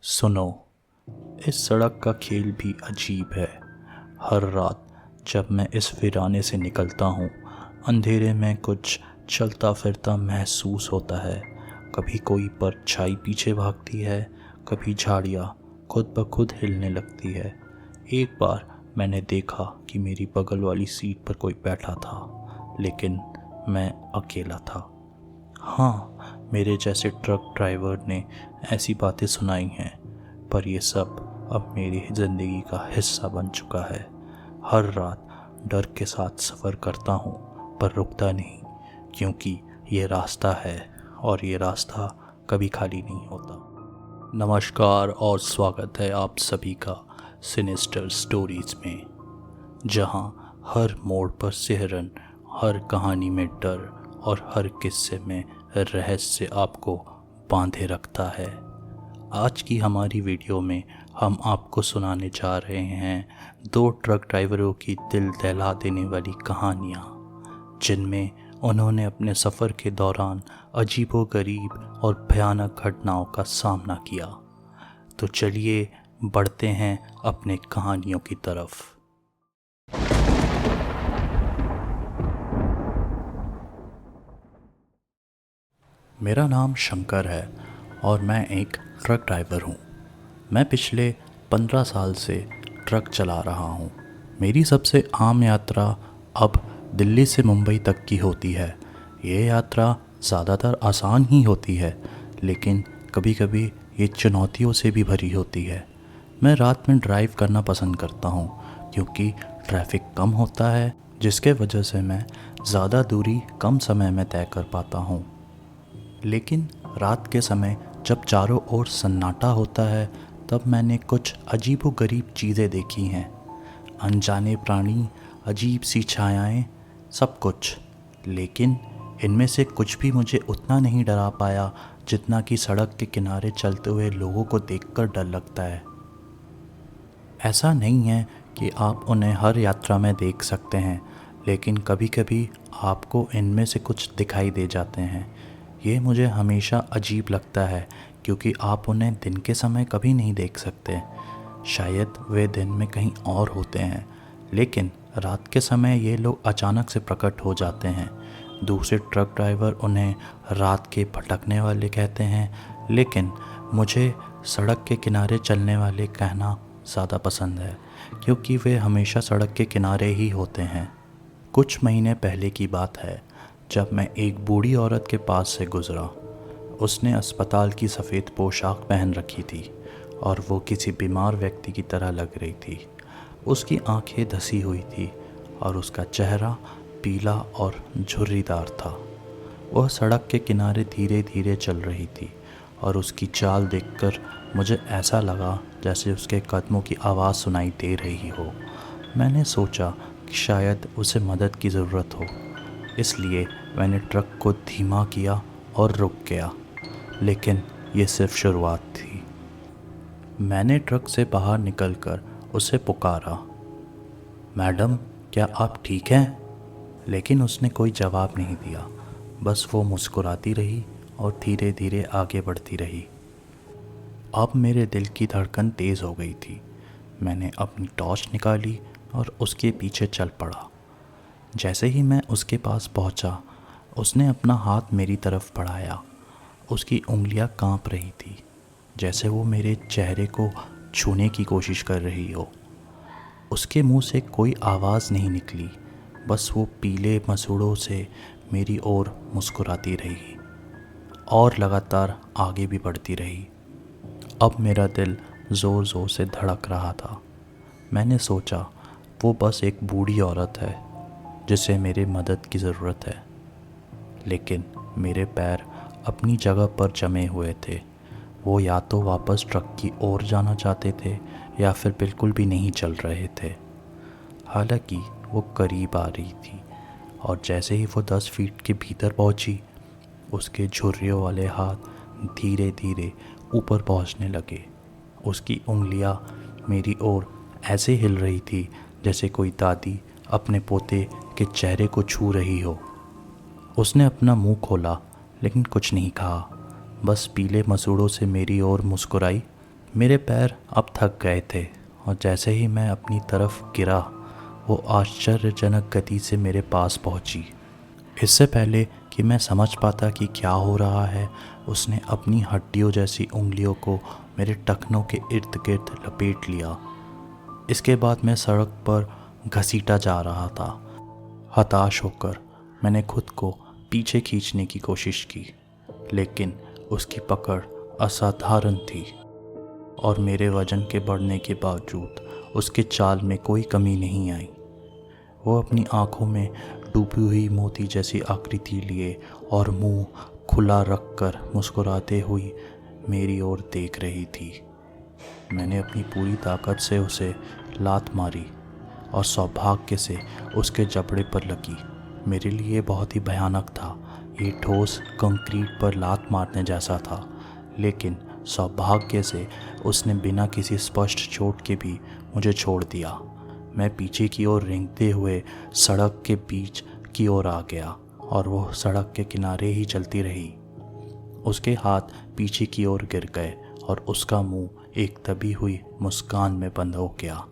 सुनो, इस सड़क का खेल भी अजीब है। हर रात जब मैं इस वीराने से निकलता हूँ, अंधेरे में कुछ चलता फिरता महसूस होता है। कभी कोई परछाई पीछे भागती है, कभी झाड़ियाँ खुद ब खुद हिलने लगती है। एक बार मैंने देखा कि मेरी बगल वाली सीट पर कोई बैठा था, लेकिन मैं अकेला था। हाँ, मेरे जैसे ट्रक ड्राइवर ने ऐसी बातें सुनाई हैं, पर ये सब अब मेरी ज़िंदगी का हिस्सा बन चुका है। हर रात डर के साथ सफ़र करता हूँ, पर रुकता नहीं, क्योंकि ये रास्ता है और ये रास्ता कभी खाली नहीं होता। नमस्कार और स्वागत है आप सभी का सिनिस्टर स्टोरीज़ में, जहाँ हर मोड़ पर सिहरन, हर कहानी में डर और हर किस्से में रहस्य आपको बांधे रखता है। आज की हमारी वीडियो में हम आपको सुनाने जा रहे हैं 2 ट्रक ड्राइवरों की दिल दहला देने वाली कहानियाँ, जिनमें उन्होंने अपने सफ़र के दौरान अजीबोगरीब और भयानक घटनाओं का सामना किया। तो चलिए बढ़ते हैं अपने कहानियों की तरफ। मेरा नाम शंकर है और मैं एक ट्रक ड्राइवर हूँ। मैं पिछले 15 साल से ट्रक चला रहा हूँ। मेरी सबसे आम यात्रा अब दिल्ली से मुंबई तक की होती है। ये यात्रा ज़्यादातर आसान ही होती है, लेकिन कभी कभी ये चुनौतियों से भी भरी होती है। मैं रात में ड्राइव करना पसंद करता हूँ, क्योंकि ट्रैफिक कम होता है, जिसके वजह से मैं ज़्यादा दूरी कम समय में तय कर पाता हूँ। लेकिन रात के समय जब चारों ओर सन्नाटा होता है, तब मैंने कुछ अजीबोगरीब चीज़ें देखी हैं। अनजाने प्राणी, अजीब सी छायाएं, सब कुछ। लेकिन इनमें से कुछ भी मुझे उतना नहीं डरा पाया जितना कि सड़क के किनारे चलते हुए लोगों को देखकर डर लगता है। ऐसा नहीं है कि आप उन्हें हर यात्रा में देख सकते हैं, लेकिन कभी कभी आपको इनमें से कुछ दिखाई दे जाते हैं। ये मुझे हमेशा अजीब लगता है, क्योंकि आप उन्हें दिन के समय कभी नहीं देख सकते। शायद वे दिन में कहीं और होते हैं, लेकिन रात के समय ये लोग अचानक से प्रकट हो जाते हैं। दूसरे ट्रक ड्राइवर उन्हें रात के भटकने वाले कहते हैं, लेकिन मुझे सड़क के किनारे चलने वाले कहना ज़्यादा पसंद है, क्योंकि वे हमेशा सड़क के किनारे ही होते हैं। कुछ महीने पहले की बात है, जब मैं एक बूढ़ी औरत के पास से गुज़रा। उसने अस्पताल की सफ़ेद पोशाक पहन रखी थी और वो किसी बीमार व्यक्ति की तरह लग रही थी। उसकी आंखें धसी हुई थी और उसका चेहरा पीला और झुर्रीदार था। वह सड़क के किनारे धीरे धीरे चल रही थी और उसकी चाल देखकर मुझे ऐसा लगा जैसे उसके कदमों की आवाज़ सुनाई दे रही हो। मैंने सोचा कि शायद उसे मदद की ज़रूरत हो, इसलिए मैंने ट्रक को धीमा किया और रुक गया। लेकिन ये सिर्फ शुरुआत थी। मैंने ट्रक से बाहर निकलकर उसे पुकारा, मैडम, क्या आप ठीक हैं? लेकिन उसने कोई जवाब नहीं दिया। बस वो मुस्कुराती रही और धीरे धीरे आगे बढ़ती रही। अब मेरे दिल की धड़कन तेज़ हो गई थी। मैंने अपनी टॉर्च निकाली और उसके पीछे चल पड़ा। जैसे ही मैं उसके पास पहुंचा, उसने अपना हाथ मेरी तरफ बढ़ाया। उसकी उंगलियां कांप रही थी, जैसे वो मेरे चेहरे को छूने की कोशिश कर रही हो। उसके मुंह से कोई आवाज़ नहीं निकली, बस वो पीले मसूड़ों से मेरी ओर मुस्कुराती रही और लगातार आगे भी बढ़ती रही। अब मेरा दिल ज़ोर ज़ोर से धड़क रहा था। मैंने सोचा, वो बस एक बूढ़ी औरत है जिसे मेरे मदद की ज़रूरत है। लेकिन मेरे पैर अपनी जगह पर जमे हुए थे। वो या तो वापस ट्रक की ओर जाना चाहते थे या फिर बिल्कुल भी नहीं चल रहे थे। हालांकि वो करीब आ रही थी और जैसे ही वो 10 फीट के भीतर पहुंची, उसके झुर्रियों वाले हाथ धीरे धीरे ऊपर पहुंचने लगे। उसकी उंगलियां मेरी ओर ऐसे हिल रही थी जैसे कोई दादी अपने पोते के चेहरे को छू रही हो। उसने अपना मुंह खोला लेकिन कुछ नहीं कहा, बस पीले मसूड़ों से मेरी ओर मुस्कुराई। मेरे पैर अब थक गए थे और जैसे ही मैं अपनी तरफ गिरा वो आश्चर्यजनक गति से मेरे पास पहुंची। इससे पहले कि मैं समझ पाता कि क्या हो रहा है, उसने अपनी हड्डियों जैसी उंगलियों को मेरे टखनों के इर्द गिर्द लपेट लिया। इसके बाद मैं सड़क पर घसीटा जा रहा था। हताश होकर मैंने खुद को पीछे खींचने की कोशिश की, लेकिन उसकी पकड़ असाधारण थी और मेरे वजन के बढ़ने के बावजूद उसके चाल में कोई कमी नहीं आई। वो अपनी आंखों में डूबी हुई मोती जैसी आकृति लिए और मुंह खुला रखकर मुस्कुराते हुई मेरी ओर देख रही थी। मैंने अपनी पूरी ताकत से उसे लात मारी और सौभाग्य से उसके जबड़े पर लगी। मेरे लिए बहुत ही भयानक था। ये ठोस कंक्रीट पर लात मारने जैसा था, लेकिन सौभाग्य से उसने बिना किसी स्पष्ट चोट के भी मुझे छोड़ दिया। मैं पीछे की ओर रेंगते हुए सड़क के बीच की ओर आ गया और वो सड़क के किनारे ही चलती रही। उसके हाथ पीछे की ओर गिर गए और उसका मुंह एक दबी हुई मुस्कान में बंद हो गया,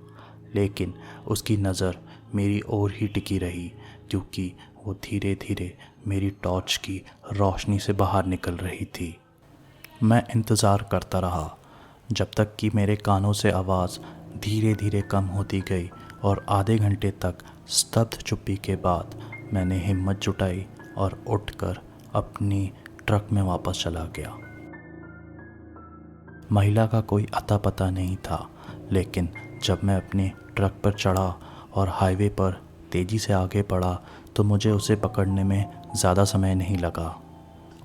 लेकिन उसकी नज़र मेरी ओर ही टिकी रही क्योंकि वो धीरे धीरे मेरी टॉर्च की रोशनी से बाहर निकल रही थी। मैं इंतज़ार करता रहा जब तक कि मेरे कानों से आवाज़ धीरे धीरे कम होती गई और आधे घंटे तक स्तब्ध चुप्पी के बाद मैंने हिम्मत जुटाई और उठकर अपनी ट्रक में वापस चला गया। महिला का कोई अता पता नहीं था, लेकिन जब मैं अपने ट्रक पर चढ़ा और हाईवे पर तेज़ी से आगे बढ़ा तो मुझे उसे पकड़ने में ज़्यादा समय नहीं लगा।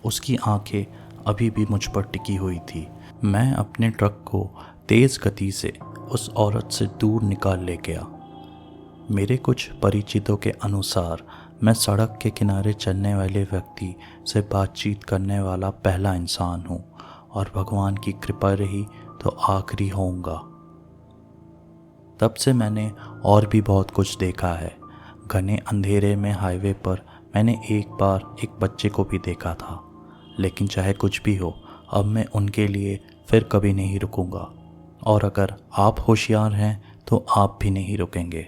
उसकी आंखें अभी भी मुझ पर टिकी हुई थी। मैं अपने ट्रक को तेज़ गति से उस औरत से दूर निकाल ले गया। मेरे कुछ परिचितों के अनुसार मैं सड़क के किनारे चलने वाले व्यक्ति से बातचीत करने वाला पहला इंसान हूँ और भगवान की कृपा रही तो आखिरी होऊंगा। तब से मैंने और भी बहुत कुछ देखा है। घने अंधेरे में हाईवे पर मैंने एक बार एक बच्चे को भी देखा था, लेकिन चाहे कुछ भी हो, अब मैं उनके लिए फिर कभी नहीं रुकूंगा। और अगर आप होशियार हैं तो आप भी नहीं रुकेंगे।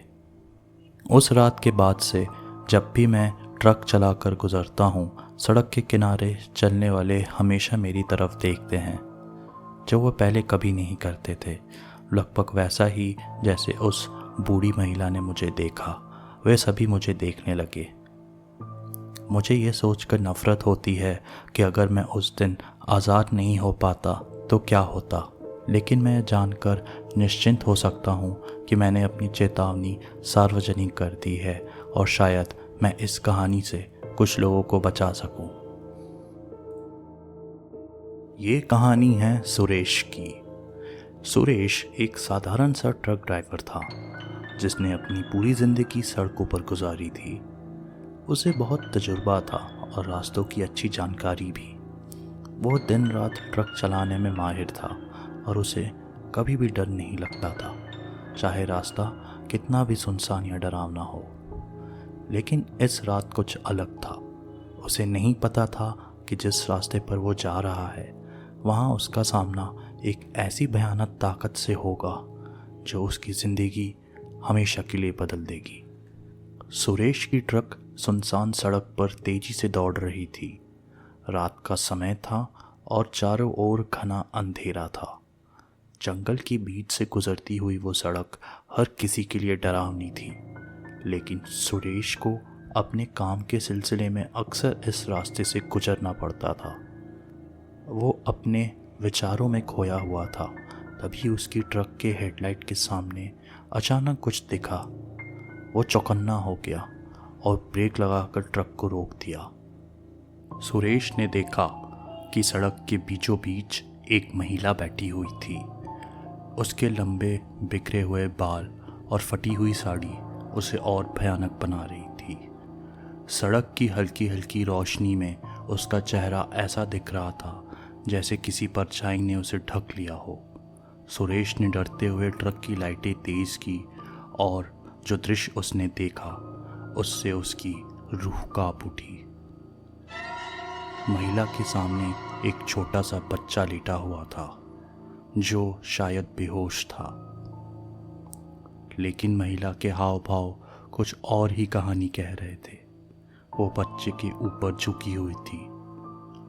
उस रात के बाद से जब भी मैं ट्रक चलाकर गुजरता हूँ, सड़क के किनारे चलने वाले हमेशा मेरी तरफ देखते हैं, जो वो पहले कभी नहीं करते थे। लगभग वैसा ही जैसे उस बूढ़ी महिला ने मुझे देखा, वे सभी मुझे देखने लगे। मुझे ये सोचकर नफ़रत होती है कि अगर मैं उस दिन आज़ाद नहीं हो पाता तो क्या होता, लेकिन मैं जानकर निश्चिंत हो सकता हूँ कि मैंने अपनी चेतावनी सार्वजनिक कर दी है और शायद मैं इस कहानी से कुछ लोगों को बचा सकूं। ये कहानी है सुरेश की। सुरेश एक साधारण सा ट्रक ड्राइवर था जिसने अपनी पूरी ज़िंदगी सड़कों पर गुजारी थी। उसे बहुत तजुर्बा था और रास्तों की अच्छी जानकारी भी। वो दिन रात ट्रक चलाने में माहिर था और उसे कभी भी डर नहीं लगता था, चाहे रास्ता कितना भी सुनसान या डरावना हो। लेकिन इस रात कुछ अलग था। उसे नहीं पता था कि जिस रास्ते पर वो जा रहा है वहाँ उसका सामना एक ऐसी भयानक ताकत से होगा जो उसकी ज़िंदगी हमेशा के लिए बदल देगी। सुरेश की ट्रक सुनसान सड़क पर तेजी से दौड़ रही थी। रात का समय था और चारों ओर घना अंधेरा था। जंगल के बीच से गुजरती हुई वो सड़क हर किसी के लिए डरावनी थी, लेकिन सुरेश को अपने काम के सिलसिले में अक्सर इस रास्ते से गुजरना पड़ता था। वो अपने विचारों में खोया हुआ था। तभी उसकी ट्रक के हेडलाइट के सामने अचानक कुछ दिखा। वो चौकन्ना हो गया और ब्रेक लगाकर ट्रक को रोक दिया। सुरेश ने देखा कि सड़क के बीचों बीच एक महिला बैठी हुई थी। उसके लंबे बिखरे हुए बाल और फटी हुई साड़ी उसे और भयानक बना रही थी। सड़क की हल्की हल्की रोशनी में उसका चेहरा ऐसा दिख रहा था जैसे किसी परछाई ने उसे ढक लिया हो। सुरेश ने डरते हुए ट्रक की लाइटें तेज की और जो दृश्य उसने देखा उससे उसकी रूह कांप उठी। महिला के सामने एक छोटा सा बच्चा लेटा हुआ था जो शायद बेहोश था, लेकिन महिला के हाव भाव कुछ और ही कहानी कह रहे थे। वो बच्चे के ऊपर झुकी हुई थी।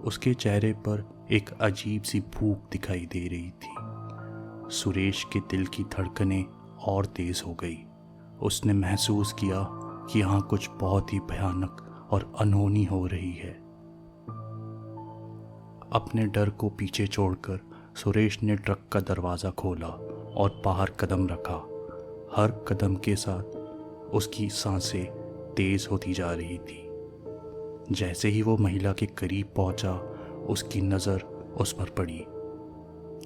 उसके चेहरे पर एक अजीब सी भूख दिखाई दे रही थी। सुरेश के दिल की धड़कनें और तेज हो गई। उसने महसूस किया कि यहाँ कुछ बहुत ही भयानक और अनहोनी हो रही है। अपने डर को पीछे छोड़कर सुरेश ने ट्रक का दरवाज़ा खोला और बाहर कदम रखा। हर कदम के साथ उसकी सांसें तेज होती जा रही थी। जैसे ही वो महिला के करीब पहुंचा, उसकी नज़र उस पर पड़ी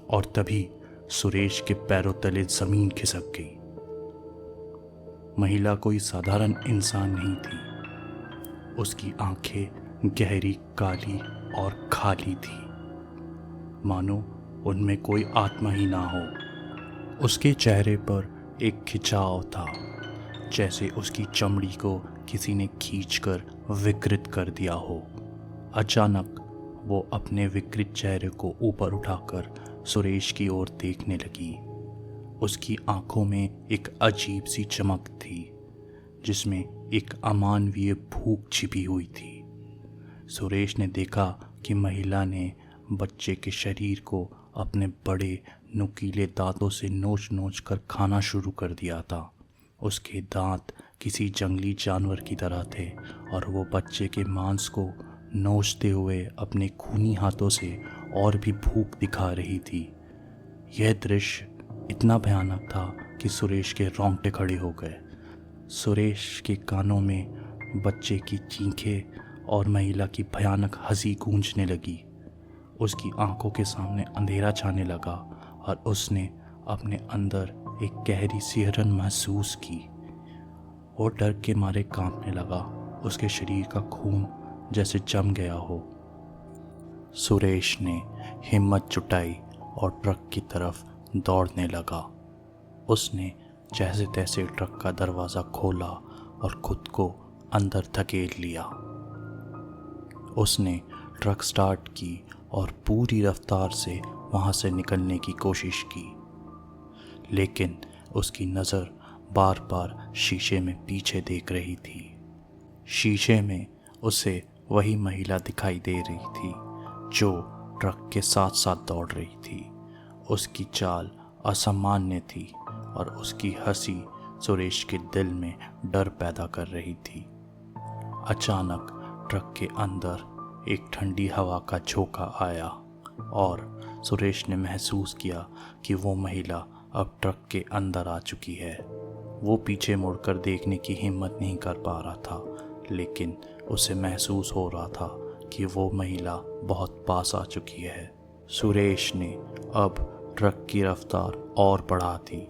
और तभी सुरेश के पैरों तले जमीन खिसक गई। महिला कोई साधारण इंसान नहीं थी। उसकी आंखें गहरी, काली और खाली थी, मानो उनमें कोई आत्मा ही ना हो। उसके चेहरे पर एक खिंचाव था, जैसे उसकी चमड़ी को किसी ने खींचकर विकृत कर दिया हो। अचानक वो अपने विकृत चेहरे को ऊपर उठाकर सुरेश की ओर देखने लगी। उसकी आंखों में एक अजीब सी चमक थी, जिसमें एक अमानवीय भूख छिपी हुई थी। सुरेश ने देखा कि महिला ने बच्चे के शरीर को अपने बड़े नुकीले दांतों से नोच नोच कर खाना शुरू कर दिया था। उसके दांत किसी जंगली जानवर की तरह थे और वो बच्चे के मांस को नोचते हुए अपने खूनी हाथों से और भी भूख दिखा रही थी। यह दृश्य इतना भयानक था कि सुरेश के रोंगटे खड़े हो गए। सुरेश के कानों में बच्चे की चीखें और महिला की भयानक हंसी गूंजने लगी। उसकी आंखों के सामने अंधेरा छाने लगा और उसने अपने अंदर एक गहरी सिहरन महसूस की। वो डर के मारे कांपने लगा। उसके शरीर का खून जैसे जम गया हो। सुरेश ने हिम्मत जुटाई और ट्रक की तरफ दौड़ने लगा। उसने जैसे तैसे ट्रक का दरवाज़ा खोला और खुद को अंदर धकेल लिया। उसने ट्रक स्टार्ट की और पूरी रफ्तार से वहाँ से निकलने की कोशिश की, लेकिन उसकी नज़र बार बार शीशे में पीछे देख रही थी। शीशे में उसे वही महिला दिखाई दे रही थी जो ट्रक के साथ साथ दौड़ रही थी। उसकी चाल असामान्य थी और उसकी हंसी सुरेश के दिल में डर पैदा कर रही थी। अचानक ट्रक के अंदर एक ठंडी हवा का झोंका आया और सुरेश ने महसूस किया कि वो महिला अब ट्रक के अंदर आ चुकी है। वो पीछे मुड़कर देखने की हिम्मत नहीं कर पा रहा था, लेकिन उसे महसूस हो रहा था कि वो महिला बहुत पास आ चुकी है। सुरेश ने अब ट्रक की रफ्तार और बढ़ा दी।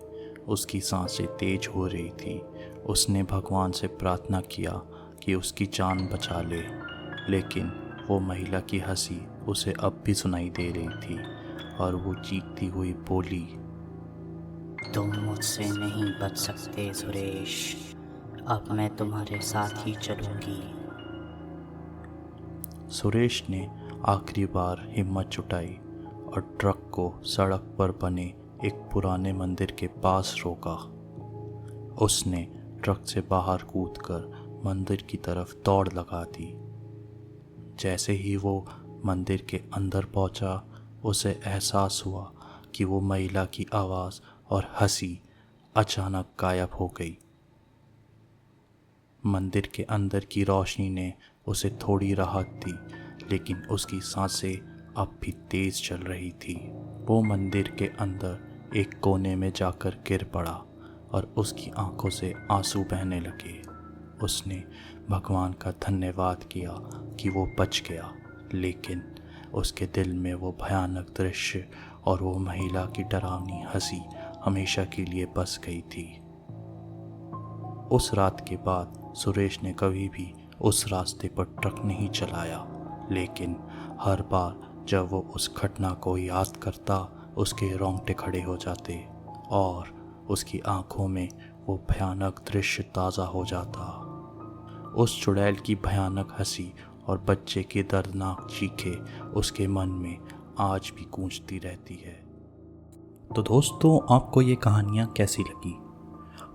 उसकी सांसें तेज हो रही थी। उसने भगवान से प्रार्थना किया कि उसकी जान बचा ले, लेकिन वो महिला की हंसी उसे अब भी सुनाई दे रही थी और वो चीखती हुई बोली, तुम मुझसे नहीं बच सकते सुरेश, अब मैं तुम्हारे साथ ही चलूंगी। सुरेश ने आखिरी बार हिम्मत जुटाई और ट्रक को सड़क पर बने एक पुराने मंदिर के पास रोका। उसने ट्रक से बाहर कूदकर मंदिर की तरफ दौड़ लगा दी। जैसे ही वो मंदिर के अंदर पहुंचा, उसे एहसास हुआ कि वो महिला की आवाज़ और हंसी अचानक गायब हो गई। मंदिर के अंदर की रोशनी ने उसे थोड़ी राहत दी, लेकिन उसकी सांसें अब भी तेज चल रही थी। वो मंदिर के अंदर एक कोने में जाकर गिर पड़ा और उसकी आंखों से आंसू बहने लगे। उसने भगवान का धन्यवाद किया कि वो बच गया, लेकिन उसके दिल में वो भयानक दृश्य और वो महिला की डरावनी हंसी हमेशा के लिए बस गई थी। उस रात के बाद सुरेश ने कभी भी उस रास्ते पर ट्रक नहीं चलाया, लेकिन हर बार जब वो उस घटना को याद करता, उसके रोंगटे खड़े हो जाते और उसकी आंखों में वो भयानक दृश्य ताज़ा हो जाता। उस चुड़ैल की भयानक हंसी और बच्चे की दर्दनाक चीखें उसके मन में आज भी गूंजती रहती है। तो दोस्तों, आपको ये कहानियाँ कैसी लगी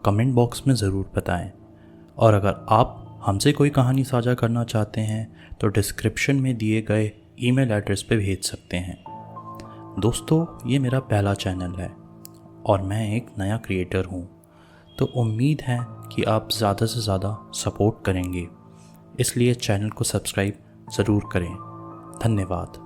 कमेंट बॉक्स में ज़रूर बताएं। और अगर आप हमसे कोई कहानी साझा करना चाहते हैं तो डिस्क्रिप्शन में दिए गए ईमेल एड्रेस पे भेज सकते हैं। दोस्तों, ये मेरा पहला चैनल है और मैं एक नया क्रिएटर हूँ, तो उम्मीद है कि आप ज़्यादा से ज़्यादा सपोर्ट करेंगे, इसलिए चैनल को सब्सक्राइब ज़रूर करें। धन्यवाद।